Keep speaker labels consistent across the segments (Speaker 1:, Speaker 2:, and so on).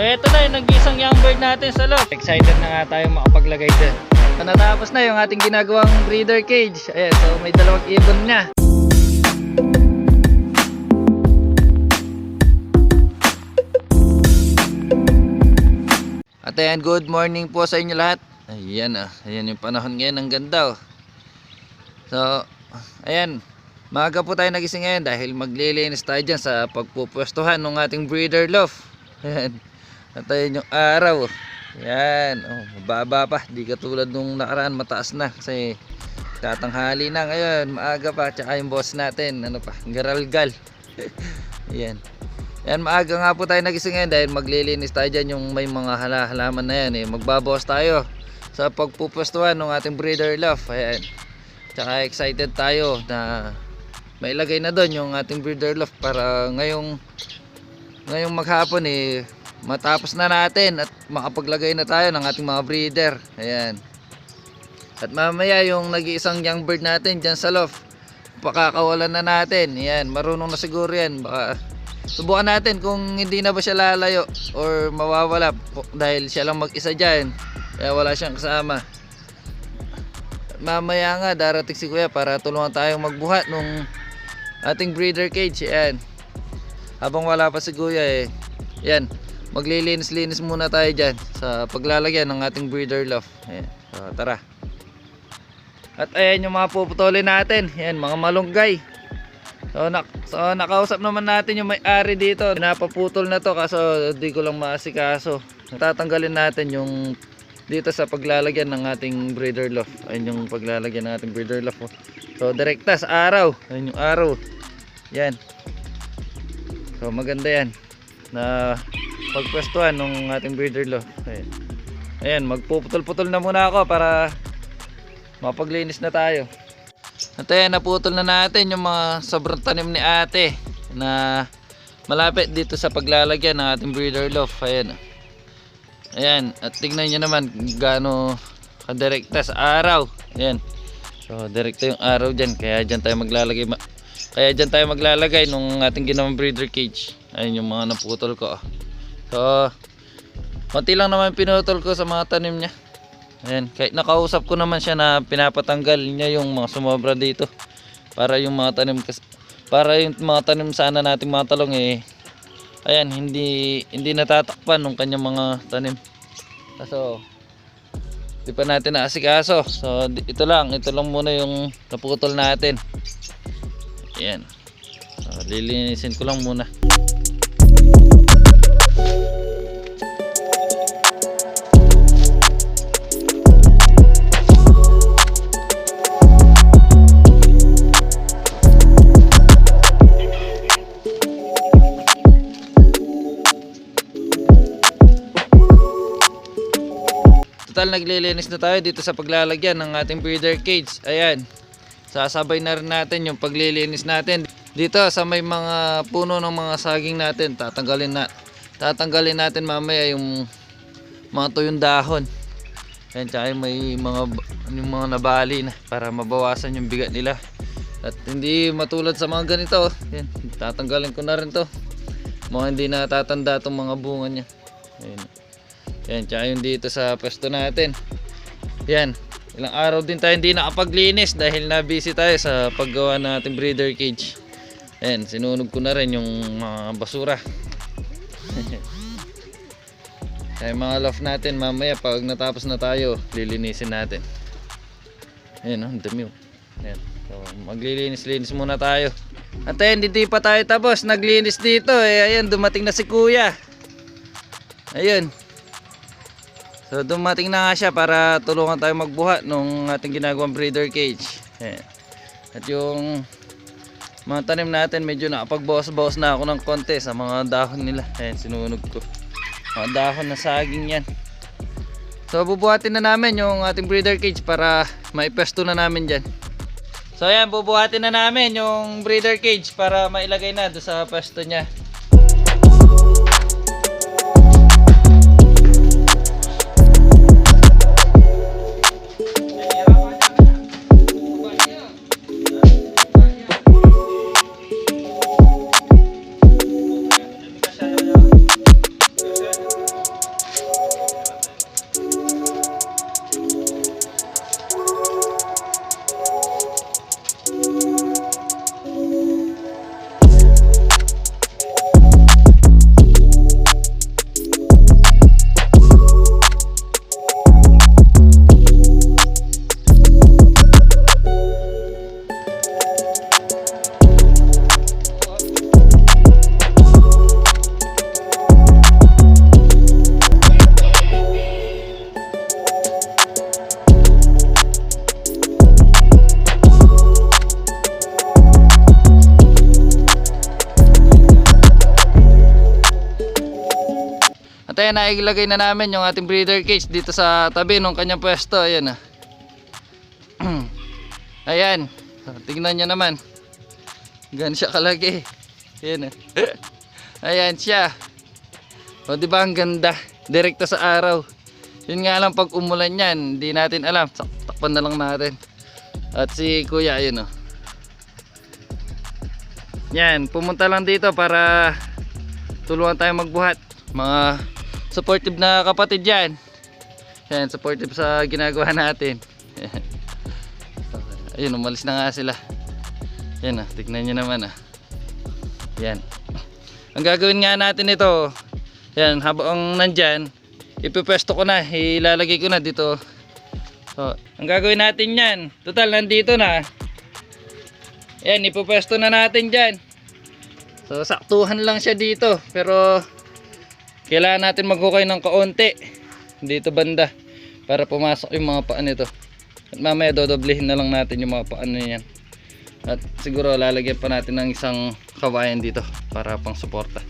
Speaker 1: eto na yung nag-isang young bird natin sa loob. Excited na nga tayo makapaglagay dyan. So natapos na yung ating ginagawang breeder cage. Ayan, so may dalawang ibon na. At ayan, good morning po sa inyo lahat. Ayan ayan yung panahon ngayon, ang ganda oh. So, ayan, maaga po tayo nagising ngayon dahil maglilinis tayo dyan sa pagpupwestuhan ng ating breeder loft. Ayan, at ayan yung araw. Ayan, oh, mababa pa, di katulad nung nakaraan, mataas na kasi tatanghali na ngayon, maaga pa. Tsaka yung boss natin, ano pa, garalgal. Ayan. Ayan, maaga nga po tayo nagising ngayon dahil maglilinis tayo dyan yung may mga halaman na yan eh. Magbabawas tayo sa pagpupwestuhan ng ating breeder loft. Ayan. Tsaka excited tayo na mailagay na doon yung ating breeder loft para ngayong maghapon eh matapos na natin at makapaglagay na tayo ng ating mga breeder. Ayan. At mamaya yung nag-iisang young bird natin dyan sa loft, pakakawalan na natin. Ayan, marunong na siguro yan. Baka subukan natin kung hindi na ba siya lalayo or mawawala dahil siya lang mag-isa dyan. Kaya wala siyang kasama. Mamaya nga darating si kuya para tulungan tayong magbuhat nung ating breeder cage. Ayan. Habang wala pa si kuya eh, ayan, maglilinis-linis muna tayo dyan sa paglalagyan ng ating breeder loft. Ayan. So tara. At ayan yung mga puputulin natin. Ayan, mga malunggay. So nakausap naman natin yung may-ari dito. Pinapaputol na to kaso di ko lang maasikaso. Tatanggalin natin yung dito sa paglalagyan ng ating breeder loft. Ayun yung paglalagyan ng ating breeder loft. So direkta sa araw. Ayun yung araw. Yan. So maganda yan na pagpwestuhan ng ating breeder loft. Ayan. Ayan, magpuputol-putol na muna ako para mapaglinis na tayo. At ayan, naputol na natin yung mga sobrang tanim ni ate na malapit dito sa paglalagyan ng ating breeder loft. Ayan. Ayan, at tignan nyo naman gaano kadirekta sa araw. Ayan. So direkta yung araw dyan, kaya dyan tayo maglalagay nung ating ginawang breeder cage. Ayan yung mga naputol ko. So konti lang naman pinutol ko sa mga tanim niya. Ayan, kahit nakausap ko naman siya na pinapatanggal niya yung mga sumobra dito para yung mga tanim sana nating mga talong eh, ayan, hindi natatakpan ng kanyang mga tanim. Kaso di pa natin naasikaso. So ito lang muna yung naputol natin. Ayan. So, lilinisin ko lang muna. Total, naglilinis na tayo dito sa paglalagyan ng ating breeder cage. Ayan, sasabay na rin natin yung paglilinis natin dito sa may mga puno ng mga saging natin. Tatanggalin natin mamaya yung mga tuyong dahon. Ayan, tsaka may mga nabali na para mabawasan yung bigat nila at hindi matulad sa mga ganito. Ayan, tatanggalin ko na rin to, mga hindi natatanda itong mga bunga nya. Ayan. Yan, tsaka yung dito sa pwesto natin. Yan, ilang araw din tayo hindi nakapaglinis dahil na-busy tayo sa paggawa ng ating breeder cage. Yan, sinunog ko na rin yung mga basura. Kaya mga loft natin mamaya pag natapos na tayo, lilinisin natin. Ayan, ang dami. Ayan, so maglilinis-linis muna tayo. At ayan, hindi pa tayo tapos naglinis dito eh. Ayan, dumating na si kuya. Ayun. So dumating na nga siya para tulungan tayo magbuhat nung ating ginagawang breeder cage. Ayan. At yung mga tanim natin medyo nakapagbawas-bawas na ako ng konti sa mga dahon nila. Ayan, sinunog ko. Mga dahon na saging yan. So bubuhatin na namin yung ating breeder cage para maipesto na namin dyan. So ayan, bubuhatin na namin yung breeder cage para mailagay na doon sa pwesto niya. At ayan, nailagay na namin yung ating breeder cage dito sa tabi ng kanyang pwesto. Ayan. Ayan. Tingnan nyo naman. Ganun siya kalaki. Ayan. Ayan siya. O diba ang ganda? Direkta sa araw. Yun nga lang pag umulan yan, hindi natin alam. Takpan na lang natin. At si kuya, ayun o. Yan, pumunta lang dito para tulungan tayo magbuhat. Mga supportive na kapatid yan. Yan, supportive sa ginagawa natin. Ayun, umalis na nga sila. Yan o, tignan nyo naman o. Yan. Ang gagawin nga natin ito, yan, habang nandyan, ipipwesto ko na, ilalagay ko na dito. So, ang gagawin natin yan, total nandito na. Yan, ipipwesto na natin dyan. So, saktuhan lang siya dito, pero kailangan natin maghukay ng kaunti dito banda para pumasok yung mga paan nito. At mamaya dodoblehin na lang natin yung mga paan niyan. At siguro lalagyan pa natin ng isang kawayan dito para pang suporta.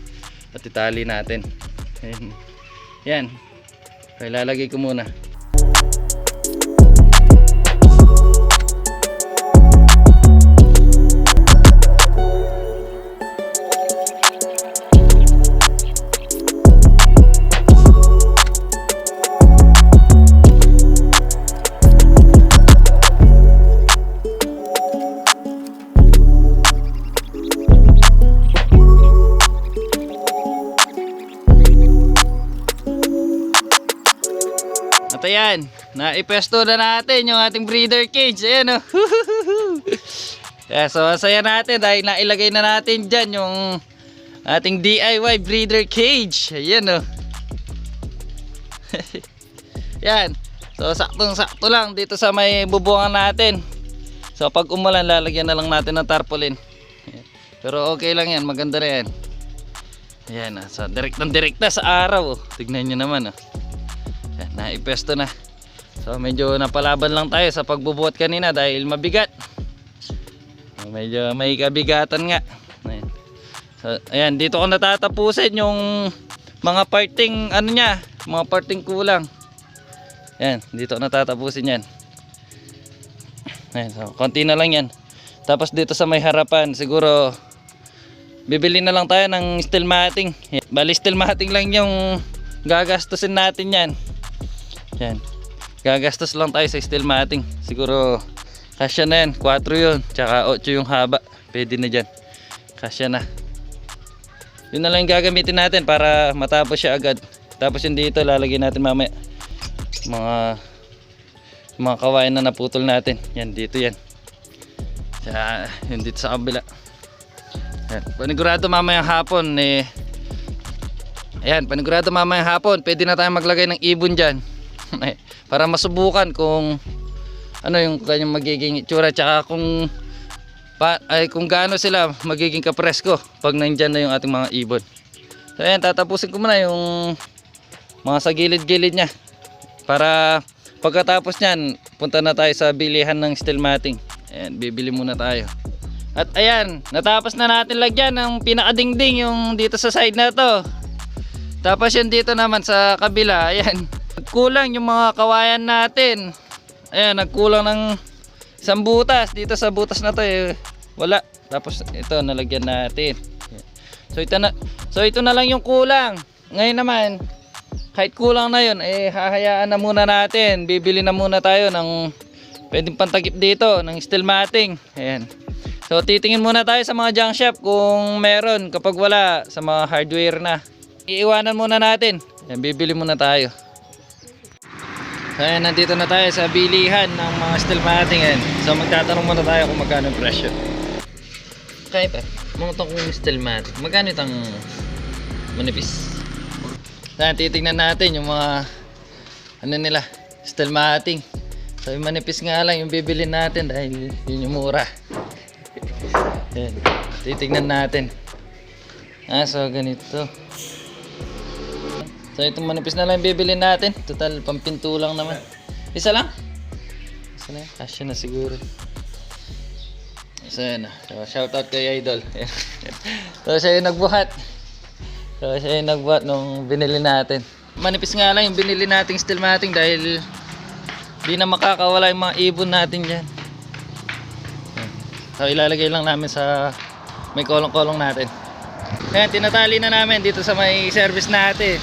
Speaker 1: At itali natin. Ayan. Yan. Okay, lalagay ko muna. At ayan, naipesto na natin yung ating breeder cage. Ayan o. Yeah, so masaya natin dahil nailagay na natin dyan yung ating DIY breeder cage. Ayan o. Yan. So saktong sakto lang dito sa may bubungan natin. So pag umulan lalagyan na lang natin ng tarpaulin. Pero okay lang yan, maganda na yan. Ayan o. So direkta sa araw o. Tignan nyo naman o. Yan, naipesto na. So medyo napalaban lang tayo sa pagbubuhat kanina dahil mabigat. So, medyo may kabigatan nga. Ayan. So ayan, dito ko natatapusin yung mga parting ano niya, mga parting kulang. Ayan, dito ko natatapusin yan. Ayan, so konti na lang yan. Tapos dito sa may harapan siguro bibili na lang tayo ng steel matting. Bali steel matting lang yung gagastusin natin yan. Yan. Gagastos lang tayo sa steel matting. Siguro kasya na yan. 4 yun. Tsaka 8 yung haba. Pwede na dyan. Kasya na. Yun na lang yung gagamitin natin para matapos siya agad. Tapos yung dito lalagyan natin mamaya mga kawain na naputol natin. Yan dito yan. Tsaka yun dito sa kabila. Yan. Panigurado mamayang hapon ayan, panigurado mamayang hapon pwede na tayo maglagay ng ibon dyan. Para masubukan kung ano yung kanyang magiging itsura, tsaka kung gaano sila magiging kapresko pag nandyan na yung ating mga ibon. So ayan, tatapusin ko muna yung mga sa gilid-gilid nya para pagkatapos nyan punta na tayo sa bilihan ng steel matting. Ayan, bibili muna tayo. At ayan, natapos na natin lagyan ng pinakadingding yung dito sa side na to. Tapos yung dito naman sa kabila, ayan, nagkulang yung mga kawayan natin. Ayan, nagkulang ng isang butas. Dito sa butas na to wala. Tapos ito nalagyan natin. So ito na lang yung kulang. Ngayon naman, kahit kulang na yun, hahayaan na muna natin. Bibili na muna tayo ng pwedeng pantagip dito, ng steel matting. Ayan. So titingin muna tayo sa mga junk shop kung meron. Kapag wala, sa mga hardware na, iiwanan muna natin. Ayan, bibili muna tayo. Ayan, nandito na tayo sa bilihan ng mga steel matting. So magtatanong muna tayo kung magkano yung presyo. Kaya pa, mga itong steel matting, magkano itong manipis? Ayan, titignan natin yung mga ano nila, steel matting. So yung manipis nga lang yung bibili natin dahil yun yung mura. Ayan, titignan natin. So ganito. So itong manipis na lang bibili natin. Total pampinto lang naman. Isa lang? Isa na yan. Kasya na siguro. So yan. So shoutout kay Idol. So siya yung nagbuhat. So siya yung nagbuhat nung binili natin. Manipis nga lang yung binili nating steel matting dahil di na makakawala yung mga ibon natin dyan. So ilalagay lang namin sa may kolong-kolong natin. Ayan, tinatali na namin dito sa may service natin.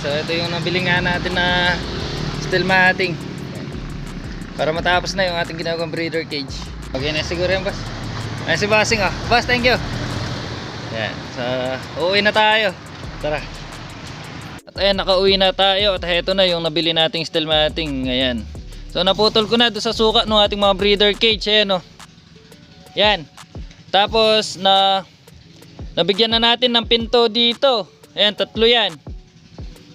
Speaker 1: So ito yung nabili nga natin na steel matting para matapos na yung ating ginagawang breeder cage. Okay na siguro yan, boss. Ayan si Bossing, oh. Boss, thank you. Ayan, so uuwi na tayo. Tara. At ayan, nakauwi na tayo. At heto na yung nabili nating steel matting. Ayan. So naputol ko na doon sa suka ng ating mga breeder cage. Ayan, oh. Yan. Tapos nabigyan na natin ng pinto dito. Ayan, 3 yan.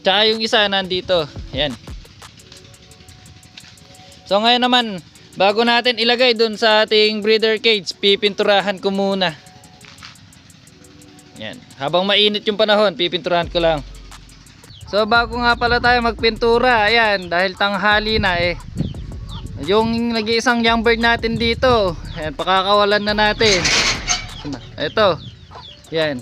Speaker 1: Tsaka yung isa nandito. Ayan. So ngayon naman, bago natin ilagay dun sa ating breeder cage, pipinturahan ko muna. Ayan. Habang mainit yung panahon, pipinturahan ko lang. So bago nga pala tayo magpintura, ayan, dahil tanghali na eh. Yung nag-iisang young bird natin dito, ayan, pakakawalan na natin. Ito. Yan.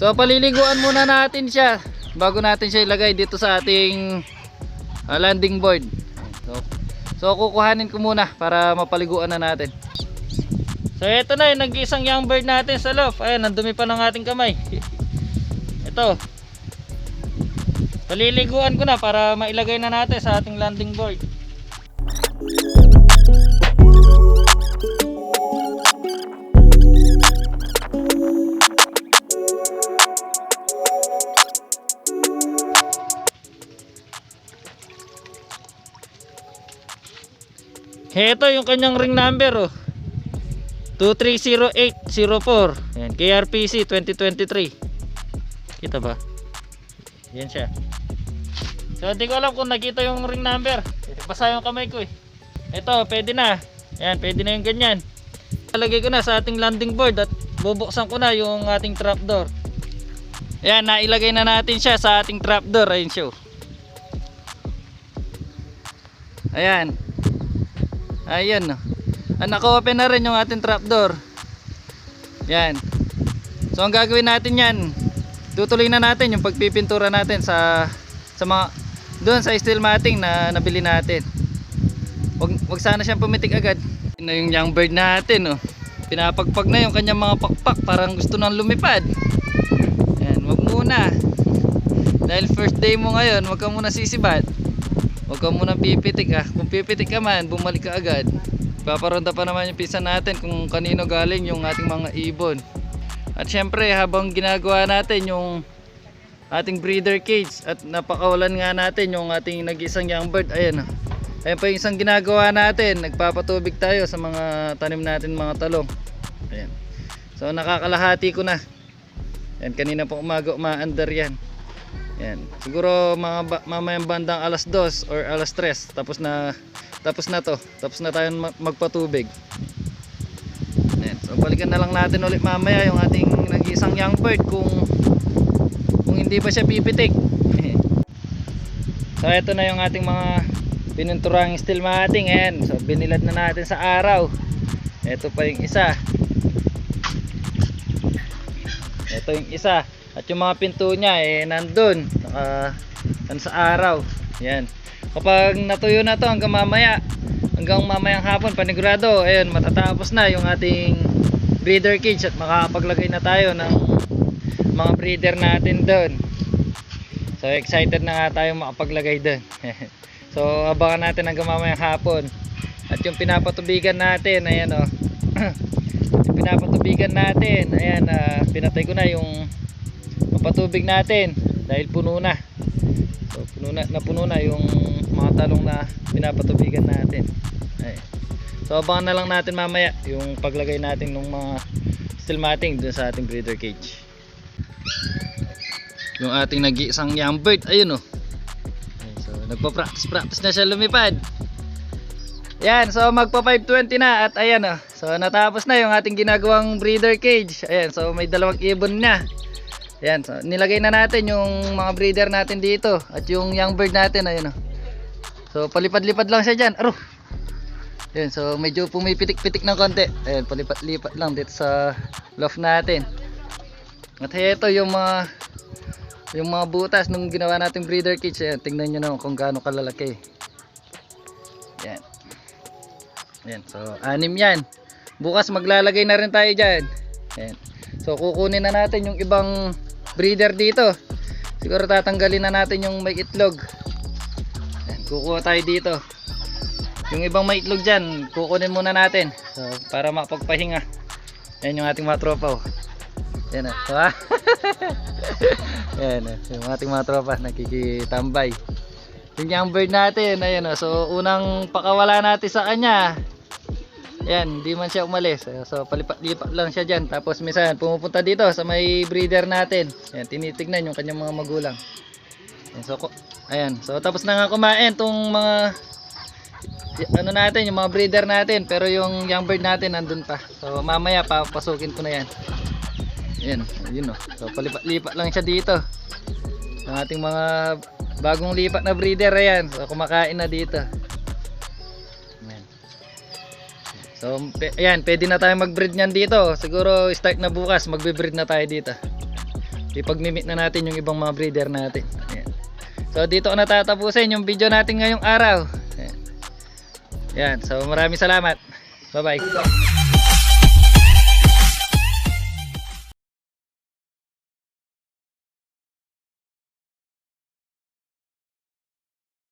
Speaker 1: So paliliguan muna natin siya bago natin siya ilagay dito sa ating landing board. So kukuhanin ko muna para mapaliguan na natin. So ito na yung nag-iisang young bird natin sa loft. Ayan, nandumi pa ng ating kamay. Ito. Paliliguan ko na para mailagay na natin sa ating landing board. Heto yung kanyang ring number, oh. 230804. Ayan, KRPC 2023. Kita ba? Yan siya. So hindi ko alam kung nakita yung ring number. Basa yung kamay ko eh. Ito, pwede na. Ayan, pwede na yung ganyan. Talagay ko na sa ating landing board at bubuksan ko na yung ating trapdoor. Ayan, nailagay na natin siya sa ating trapdoor. Ayun siya. Ayan. Ayan, no. Naka-open na rin yung ating trapdoor. Yan. So ang gagawin natin yan, tutuloy na natin yung pagpipintura natin sa mga doon sa steel matting na nabili natin. Wag sana siyang pumitik agad. Ito yung young bird natin, oh. Pinapagpag na yung kanyang mga pakpak, parang gusto nang lumipad. Yan, wag muna. Dahil first day mo ngayon, wag ka muna sisibat. Huwag ka muna pipitik, ah. Kung pipitik ka man, bumalik ka agad. Paparonda pa naman yung pisa natin kung kanino galing yung ating mga ibon. At syempre, habang ginagawa natin yung ating breeder cage at napakawalan nga natin yung ating nag-isang young bird, ayan, ayan pa yung isang ginagawa natin. Nagpapatubig tayo sa mga tanim natin, mga talong. Ayan. So nakakalahati ko na. Ayan, kanina pa umaga umaandar yan. Yan. Siguro mga mamayang bandang alas 2 or alas 3 tapos na to. Tapos na tayo magpatubig. Yan. So balikan na lang natin ulit mamaya yung ating nag-iisang young bird kung hindi pa siya pipitik. So ito na yung ating mga pinunturang steel matting. Ayan. So binilad na natin sa araw. Ito pa yung isa. Ito yung isa. At yung mga pinto niya nandun sa araw. Yan. Kapag natuyo na to hanggang mamayang hapon panigurado, ayun, matatapos na yung ating breeder cage at makakapaglagay na tayo ng mga breeder natin doon. So excited na nga tayo makapaglagay doon. So abangan natin hanggang mamayang hapon. At yung pinapatubigan natin, ayan, oh. Yung pinapatubigan natin, ayan, pinatay ko na yung patubig natin dahil puno na. So puno na yung mga talong na pinapatubigan natin. Ay. So abangan na lang natin mamaya yung paglagay natin ng mga steel matting dun sa ating breeder cage. Yung ating nag-iisang young bird, ayun, oh. Ay, so nagpa-practice na siya lumipad. Yan, so magpa 520 na at ayan, oh. So natapos na yung ating ginagawang breeder cage. Ayan, so may 2 ibon na. Ayan, so nilagay na natin yung mga breeder natin dito at yung young bird natin, ayun, oh. So palipad-lipad lang siya dyan. Aro. Ayan, so medyo pumipitik-pitik ng konti. Ayan, palipat-lipat lang dito sa loft natin. At ito yung mga yung mga butas nung ginawa nating breeder cage. Ayan, tingnan nyo naman kung gaano kalalaki. Yan. Yan. So 6 yan. Bukas maglalagay na rin tayo dyan. Yan. So kukunin na natin yung ibang breeder dito. Siguro tatanggalin na natin yung may itlog. Yan. Kukuha tayo dito. Yung ibang may itlog dyan, kukunin muna natin. So para makapagpahinga. Yan yung ating mga tropa. Oh. Yan na. So, yan na. Yung ating mga tropa nakikitambay. Yung young bird natin. Ayan o. So unang pakawala natin sa kanya. Yan. Hindi man siya umalis. So palipat-lipat lang siya dyan. Tapos minsan pumupunta dito sa may breeder natin. Yan. Tinitignan yung kanyang mga magulang. Yan. So ayan. So tapos na nga kumain tong mga ano natin, yung mga breeder natin. Pero yung young bird natin nandun pa. So mamaya papasukin ko na yan. Yan, yun o. So palipat-lipat lang siya dito. Ang ating mga bagong lipat na breeder, ayan. So kumakain na dito. Ayan. So ayan, pwede na tayo mag-breed niyan dito. Siguro start na bukas, magbe-breed na tayo dito. Ipag-mimit na natin yung ibang mga breeder natin. Ayan. So dito ko natatapusin yung video natin ngayong araw. Ayan. Ayan, so maraming salamat. Bye bye.